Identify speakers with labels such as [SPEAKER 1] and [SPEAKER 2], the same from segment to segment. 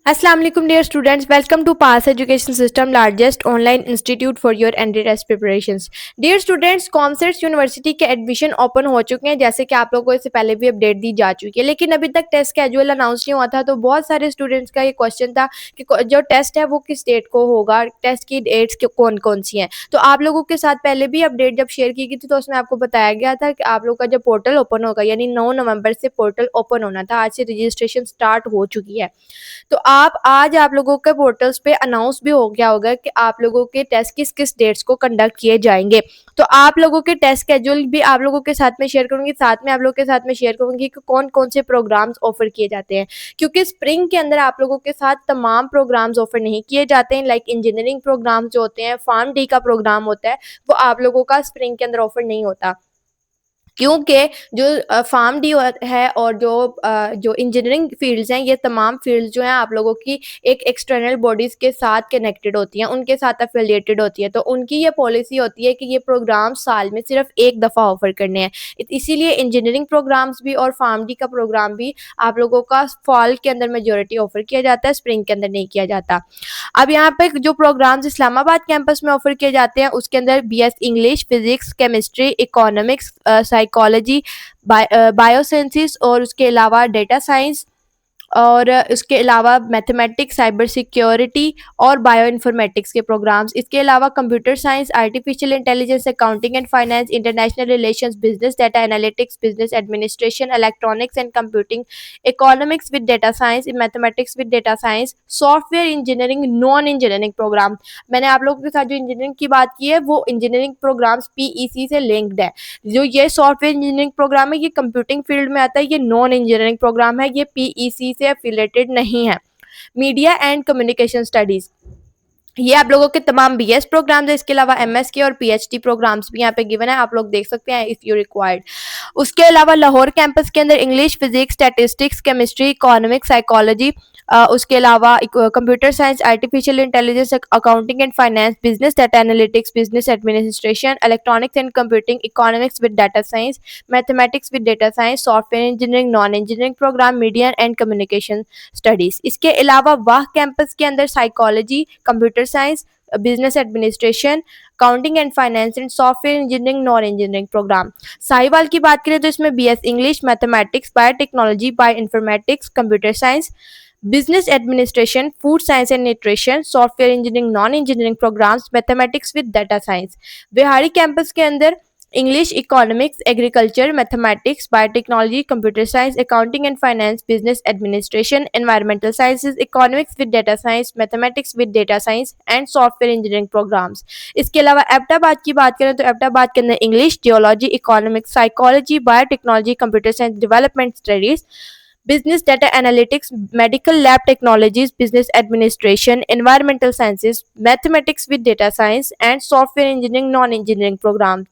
[SPEAKER 1] अस्सलाम वालेकुम dear students, welcome to pass education system largest online institute for your entry test preparations. Dear students, commerce university के admission open हो चुके हैं, जैसे कि आप लोगों को इससे पहले भी अपडेट दी जा चुकी है, लेकिन अभी तक टेस्ट कैजुअल अनाउंस नहीं हुआ था। तो बहुत सारे स्टूडेंट्स का ये क्वेश्चन था कि जो टेस्ट है वो किस डेट को होगा, टेस्ट की डेट्स कौन कौन सी हैं। तो आप लोगों के साथ पहले भी अपडेट जब शेयर की गई थी तो उसमें आपको बताया गया था कि आप लोग का जब पोर्टल ओपन होगा, यानी 9 नवंबर से पोर्टल ओपन होना था। आज से रजिस्ट्रेशन स्टार्ट हो चुकी है। तो आज आप लोगों के पोर्टल्स पे अनाउंस भी हो गया होगा कि आप लोगों के टेस्ट किस किस डेट्स को कंडक्ट किए जाएंगे। तो आप लोगों के टेस्ट शेड्यूल भी आप लोगों के साथ में शेयर करूंगी, साथ में आप लोगों के साथ में शेयर करूंगी कि कौन कौन से प्रोग्राम्स ऑफर किए जाते हैं, क्योंकि स्प्रिंग के अंदर आप लोगों के साथ तमाम प्रोग्राम्स ऑफर नहीं किए जाते हैं। लाइक इंजीनियरिंग प्रोग्राम जो होते हैं, फार्म डी का प्रोग्राम होता है, वो आप लोगों का स्प्रिंग के अंदर ऑफर नहीं होता, क्योंकि जो फार्म डी है और जो इंजीनियरिंग फील्ड्स हैं, ये तमाम फील्ड्स जो हैं आप लोगों की एक एक्सटर्नल बॉडीज़ के साथ कनेक्टेड होती हैं, उनके साथ एफिलिएटेड होती है। तो उनकी ये पॉलिसी होती है कि ये प्रोग्राम साल में सिर्फ एक दफ़ा ऑफर करने हैं। इसीलिए इंजीनियरिंग प्रोग्राम्स भी और फार्म डी का प्रोग्राम भी आप लोगों का फॉल के अंदर मेजोरिटी ऑफर किया जाता है, स्प्रिंग के अंदर नहीं किया जाता। अब यहाँ पे जो प्रोग्राम्स इस्लामाबाद कैंपस में ऑफर किए जाते हैं, उसके अंदर BS English, physics, chemistry, economics, psychology, biosciences और उसके अलावा डेटा साइंस और इसके अलावा मैथमेटिक्स, साइबर सिक्योरिटी और बायो इन्फॉर्मेटिक्स के प्रोग्राम्स। इसके अलावा computer science, artificial intelligence, accounting and finance, international relations, business data analytics, business administration, electronics and computing, economics with data science, mathematics with data science, software engineering, non engineering programme. मैंने आप लोगों के साथ जो engineering की बात की है वो इंजीनियरिंग प्रोग्राम्स पीईसी से लिंक्ड है। जो ये सॉफ्टवेयर इंजीनियरिंग प्रोग्राम है ये कंप्यूटिंग फील्ड में आता है, ये नॉन इंजीनियरिंग प्रोग्राम है, ये पीईसी से एफिलेटेड नहीं है। मीडिया एंड कम्युनिकेशन स्टडीज, ये आप लोगों के तमाम बीएस प्रोग्राम्स है। इसके अलावा एमएस के और पीएचडी प्रोग्राम्स भी यहाँ पे गिवन है, आप लोग देख सकते हैं इफ यू रिक्वायर्ड। उसके अलावा लाहौर कैंपस के अंदर English, physics, statistics, chemistry, economics, psychology, उसके अलावा computer science, artificial intelligence, accounting and finance, business data analytics, business administration, electronics and computing, economics with data science, mathematics with data science, software engineering, non engineering program, media and communication studies. इसके अलावा Wah campus के अंदर psychology, computer science, business administration, accounting and finance and software engineering, non engineering program. Sahiwal की बात करें तो इसमें BS English, mathematics, biotechnology, bio informatics, computer science, business administration, food science and nutrition, software engineering, non engineering programs, mathematics with data science. Bihari campus के अंदर English, economics, agriculture, mathematics, biotechnology, computer science, accounting and finance, business administration, environmental sciences, economics with data science, mathematics with data science and software engineering programs. इसके अलावा एबटाबाद की बात करें तो एबटाबाद के अंदर English, geology, economics, psychology, biotechnology, computer science, development studies, business data analytics, medical lab technologies, business administration, environmental sciences, mathematics with data science and software engineering, non engineering programs।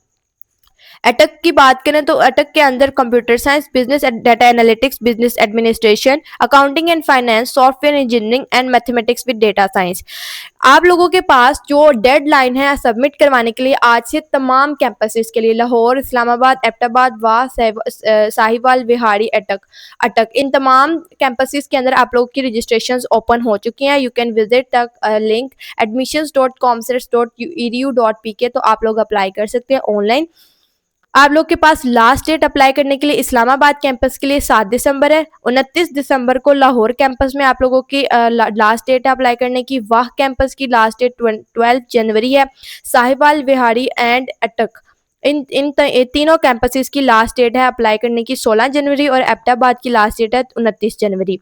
[SPEAKER 1] अटक की बात करें तो अटक के अंदर computer science, business data analytics, business administration, accounting and finance, software engineering and mathematics with data science. आप लोगों के पास जो डेडलाइन है सबमिट करवाने के लिए आज से तमाम कैंपसेस के लिए लाहौर, इस्लामाबाद, एबटाबाद, वाह, साहिवाल, बिहारी, अटक अटक इन तमाम कैंपसेस के अंदर आप लोगों की रजिस्ट्रेशन ओपन हो चुकी हैं। You can visit the link admissions.comsets.edu.pk, तो आप लोग अप्लाई कर सकते हैं ऑनलाइन। आप लोग के पास लास्ट डेट अप्लाई करने के लिए इस्लामाबाद कैंपस के लिए 7 दिसंबर है। 29 दिसंबर को लाहौर कैंपस में आप लोगों की लास्ट डेट है अप्लाई करने की। वाह कैंपस की लास्ट डेट 12 जनवरी है। साहिवाल, बिहारी एंड अटक तीनों कैंपसेस की लास्ट डेट है अप्लाई करने की 16 जनवरी और एबटाबाद की लास्ट डेट है 29 जनवरी।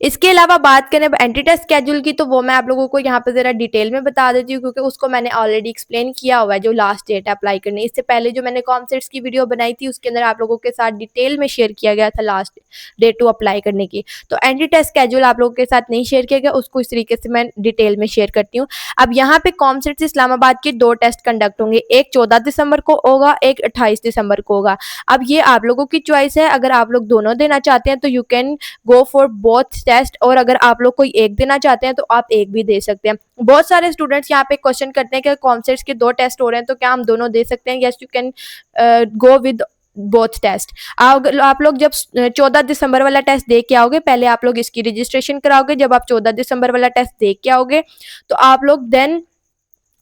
[SPEAKER 1] इसके अलावा बात करें एंट्री टेस्ट स्केड्यूल की, तो वो मैं आप लोगों को यहाँ पे ज़रा डिटेल में बता देती हूँ, क्योंकि उसको मैंने ऑलरेडी एक्सप्लेन किया हुआ है जो लास्ट डेट है अप्लाई करने। इससे पहले जो मैंने कॉमसेट्स की वीडियो बनाई थी उसके अंदर आप लोगों के साथ डिटेल में शेयर किया गया था लास्ट डेट टू अप्लाई करने की। तो एंट्री टेस्ट स्केड्यूल आप लोगों के साथ नहीं शेयर किया गया, उसको इस तरीके से मैं डिटेल में शेयर करती हूँ। अब यहाँ पे कॉमसेट्स इस्लामाबाद के 2 टेस्ट कंडक्ट होंगे, एक 14 दिसंबर को होगा, एक 28 दिसंबर को होगा। अब ये आप लोगों की चॉइस है, अगर आप लोग दोनों देना चाहते हैं तो you can go for both test, और अगर आप लोग कोई एक देना चाहते हैं तो आप एक भी दे सकते हैं। बहुत सारे स्टूडेंट्स यहाँ पे क्वेश्चन करते हैं कि कॉमसेट्स के 2 टेस्ट हो रहे हैं तो क्या हम दोनों दे सकते हैं। Yes, you can go with both test. आप लोग जब 14 दिसंबर वाला टेस्ट दे के आओगे, पहले आप लोग इसकी रजिस्ट्रेशन कराओगे। जब आप 14 दिसंबर वाला टेस्ट दे के आओगे तो आप लोग देन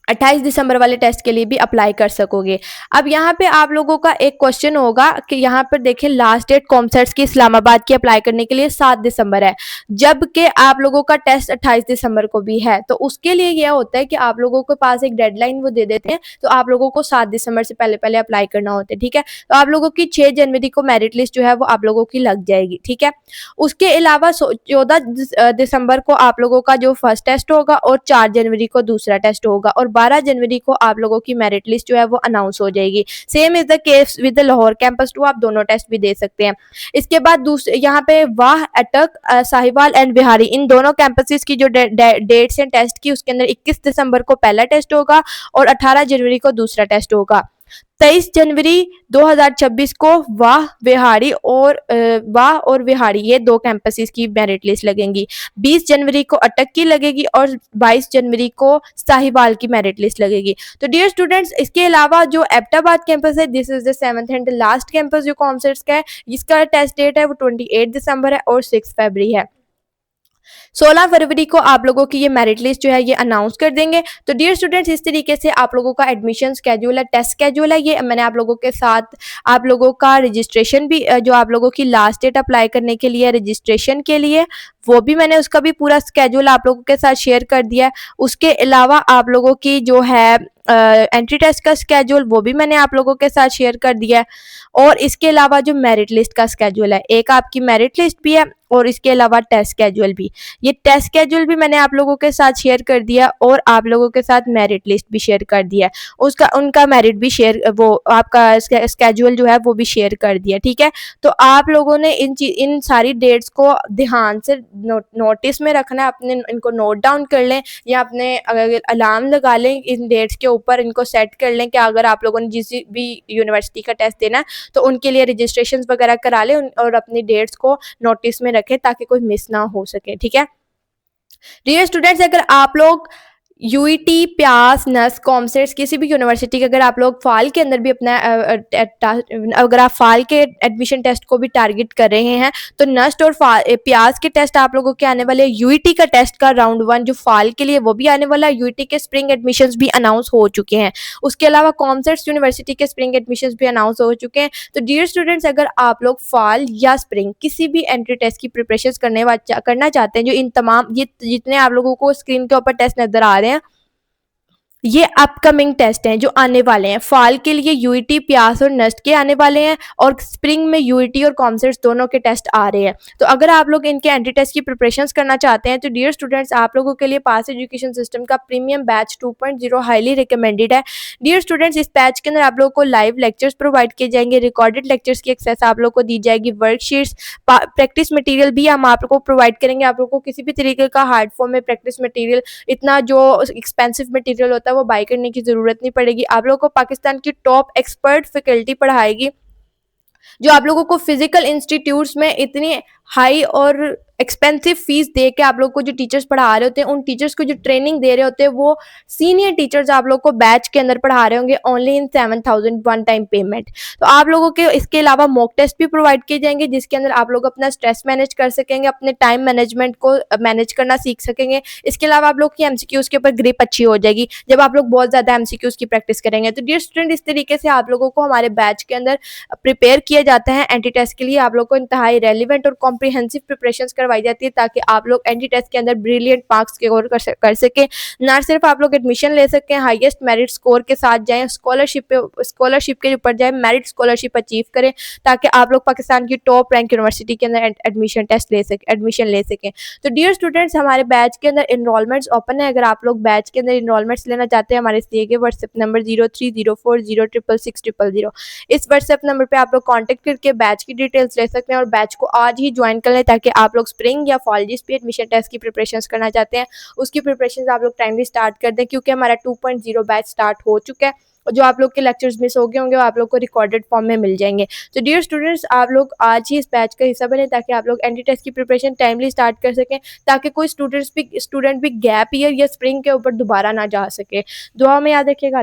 [SPEAKER 1] 28 दिसंबर वाले टेस्ट के लिए भी अप्लाई कर सकोगे। अब यहाँ पे आप लोगों का एक क्वेश्चन होगा कि यहाँ पर देखिए लास्ट डेट कॉमसेट्स की इस्लामाबाद की अप्लाई करने के लिए 7 दिसंबर है, जबकि आप लोगों का टेस्ट 28 दिसंबर को भी है। तो उसके लिए यह होता है कि आप लोगों के पास एक डेडलाइन वो दे देते हैं, तो आप लोगों को 7 दिसंबर से पहले पहले अप्लाई करना होता है, ठीक है। तो आप लोगों की 6 जनवरी को मेरिट लिस्ट जो है वो आप लोगों की लग जाएगी, ठीक है। उसके अलावा 14 दिसंबर को आप लोगों का जो फर्स्ट टेस्ट होगा और 4 जनवरी को दूसरा टेस्ट होगा और 12 जनवरी को आप लोगों की मेरिट लिस्ट जो है वो अनाउंस हो जाएगी। Same is the case with the Lahore campus 2, आप दोनों टेस्ट भी दे सकते हैं। इसके बाद दूसरे यहाँ पे वाह, अटक, साहिवाल एंड बिहारी, इन दोनों कैंपसेस की जो डेट्स हैं टेस्ट की, उसके अंदर 21 दिसंबर को पहला टेस्ट होगा और 18 जनवरी को दूसरा टेस्ट होगा। 23 जनवरी 2026 को वाह और विहाड़ी ये दो कैंपसेस की मेरिट लिस्ट लगेंगी। 20 जनवरी को अटक की लगेगी और 22 जनवरी को साहिवाल की मेरिट लिस्ट लगेगी। तो डियर स्टूडेंट्स, इसके अलावा जो एबटाबाद कैंपस है, this is the 7th and last campus जो कॉमसेट्स का है, इसका टेस्ट डेट है वो 28 दिसंबर है और 6 फरवरी है। 16 फरवरी को आप लोगों की ये मेरिट लिस्ट जो है ये अनाउंस कर देंगे। तो डियर स्टूडेंट्स, इस तरीके से आप लोगों का एडमिशन स्केड्यूल है, टेस्ट स्केड्यूल है, ये मैंने आप लोगों के साथ आप लोगों का रजिस्ट्रेशन भी जो आप लोगों की लास्ट डेट अप्लाई करने के लिए रजिस्ट्रेशन के लिए, वो भी मैंने उसका भी पूरा स्केड्यूल आप लोगों के साथ शेयर कर दिया है। उसके अलावा आप लोगों की जो है एंट्री टेस्ट का स्केड्यूल वो भी मैंने आप लोगों के साथ शेयर कर दिया है। और इसके अलावा जो मेरिट लिस्ट का स्केड्यूल है, एक आपकी मेरिट लिस्ट भी है और इसके अलावा टेस्ट स्केड्यूल भी, ये टेस्ट स्केड्यूल भी मैंने आप लोगों के साथ शेयर कर दिया और आप लोगों के साथ मेरिट लिस्ट भी शेयर कर दिया, उसका उनका मेरिट भी शेयर, वो आपका स्केड्यूल जो है वो भी शेयर कर दिया, ठीक है। तो आप लोगों ने इन सारी डेट्स को ध्यान से नोटिस में रखना है, अपने इनको नोट डाउन कर लें या अपने अलार्म लगा लें इन डेट्स के ऊपर, इनको सेट कर लें कि अगर आप लोगों ने जिस भी यूनिवर्सिटी का टेस्ट देना है तो उनके लिए रजिस्ट्रेशन वगैरह करा लें और अपनी डेट्स को नोटिस में रखें ताकि कोई मिस ना हो सके, ठीक है। डियर स्टूडेंट्स, अगर आप लोग यूईटी, प्यास, नस, कॉमसेट्स किसी भी यूनिवर्सिटी के अगर आप लोग फाल के अंदर भी अपना अगर आप फाल के एडमिशन टेस्ट को भी टारगेट कर रहे हैं तो नस्ट और प्यास के टेस्ट आप लोगों के आने वाले, यूईटी का टेस्ट का राउंड 1 जो फाल के लिए वो भी आने वाला है, यूईटी के स्प्रिंग एडमिशंस भी अनाउंस हो चुके हैं। उसके अलावा कॉमसेट्स यूनिवर्सिटी के स्प्रिंग एडमिशंस भी अनाउंस हो चुके हैं। तो डियर स्टूडेंट्स, अगर आप लोग फाल या स्प्रिंग किसी भी एंट्री टेस्ट की प्रिपरेशन करना चाहते हैं, जो इन तमाम ये जितने आप लोगों को स्क्रीन के ऊपर टेस्ट नजर आ रहे हैं, ये अपकमिंग टेस्ट हैं जो आने वाले हैं। फाल के लिए यूईटी, प्यास और नस्ट के आने वाले हैं और स्प्रिंग में यूईटी और कॉमसेट्स दोनों के टेस्ट आ रहे हैं। तो अगर आप लोग इनके एंट्री टेस्ट की प्रिपरेशंस करना चाहते हैं तो डियर स्टूडेंट्स, आप लोगों के लिए पास एजुकेशन सिस्टम का प्रीमियम बैच 2.0 हाईली रिकमेंडेड है। डियर स्टूडेंट्स, इस बैच के अंदर आप लोगों को लाइव लेक्चर्स प्रोवाइड किए जाएंगे, रिकॉर्डेड लेक्चर्स की एक्सेस आप लोग को दी जाएगी, वर्कशीट्स, प्रैक्टिस मटीरियल भी हम आप लोग को प्रोवाइड करेंगे। आप लोग को किसी भी तरीके का हार्ड फॉर्म में प्रैक्टिस मटीरियल, इतना जो एक्सपेंसिव मटीरियल होता है वो बाय करने की जरूरत नहीं पड़ेगी। आप लोगों को पाकिस्तान की टॉप एक्सपर्ट फैकल्टी पढ़ाएगी जो आप लोगों को फिजिकल इंस्टीट्यूट्स में इतनी हाई और एक्सपेंसिव फीस दे के आप लोग को जो टीचर्स पढ़ा रहे होते हैं, उन टीचर्स को जो ट्रेनिंग दे रहे होते हैं वो सीनियर टीचर्स आप लोग को बैच के अंदर पढ़ा रहे होंगे only in 7,000 one time payment. तो आप लोगों के इसके अलावा मॉक टेस्ट भी प्रोवाइड किए जाएंगे जिसके अंदर आप लोग अपना स्ट्रेस मैनेज कर सकेंगे, अपने टाइम मैनेजमेंट को मैनेज करना सीख सकेंगे। इसके अलावा आप लोग की एमसीक्यूज के ऊपर ग्रिप अच्छी हो जाएगी जब आप लोग बहुत ज्यादा एमसीक्यूज की प्रैक्टिस करेंगे। तो डियर स्टूडेंट, इस तरीके से आप लोगों को हमारे बैच के अंदर प्रिपेयर किया जाता है। एंटी टेस्ट के लिए आप लोग को इंतहाई रेलिवेंट और कॉम्प्रिहेंसिव प्रिपरेशन करवाई जाती है ताकि आप लोग एंटी टेस्ट के अंदर ब्रिलियंट मार्क्स स्कोर कर सके। ना सिर्फ आप लोग एडमिशन ले सकें, हाईएस्ट मेरिट स्कोर के साथ जाएं, स्कॉलरशिप के ऊपर जाएं, मेरिट स्कॉलरशिप अचीव करें ताकि आप लोग पाकिस्तान की टॉप रैंक यूनिवर्सिटी के अंदर एडमिशन ले सकें। तो डियर स्टूडेंट्स, हमारे बैच के अंदर इनरोलमेंट्स ओपन है। अगर आप लोग बैच के अंदर इनरोलमेंट्स लेना चाहते हैं, हमारे दिए गए व्हाट्सएप नंबर 0304066600, इस व्हाट्सएप नंबर पे आप लोग कांटेक्ट करके बैच की डिटेल्स ले सकते हैं और बैच को आज ही ज्वाइन कर लें ताकि आप लोग स्प्रिंग या फॉल जिस भी एडमिशन टेस्ट की प्रिपरेशंस करना चाहते हैं उसकी प्रिपरेशंस आप लोग टाइमली स्टार्ट कर दें, क्योंकि हमारा 2.0 बैच स्टार्ट हो चुका है और जो आप लोग के लेक्चर्स मिस हो गए होंगे वो आप लोग को रिकॉर्डेड फॉर्म में मिल जाएंगे। तो डियर स्टूडेंट्स, आप लोग आज ही इस बैच का हिस्सा बने ताकि आप लोग एंटी टेस्ट की प्रिपरेशन टाइमली स्टार्ट कर सकें, ताकि कोई स्टूडेंट भी गैप ईयर या स्प्रिंग के ऊपर दोबारा ना जा सके। दुआ में याद रखिएगा।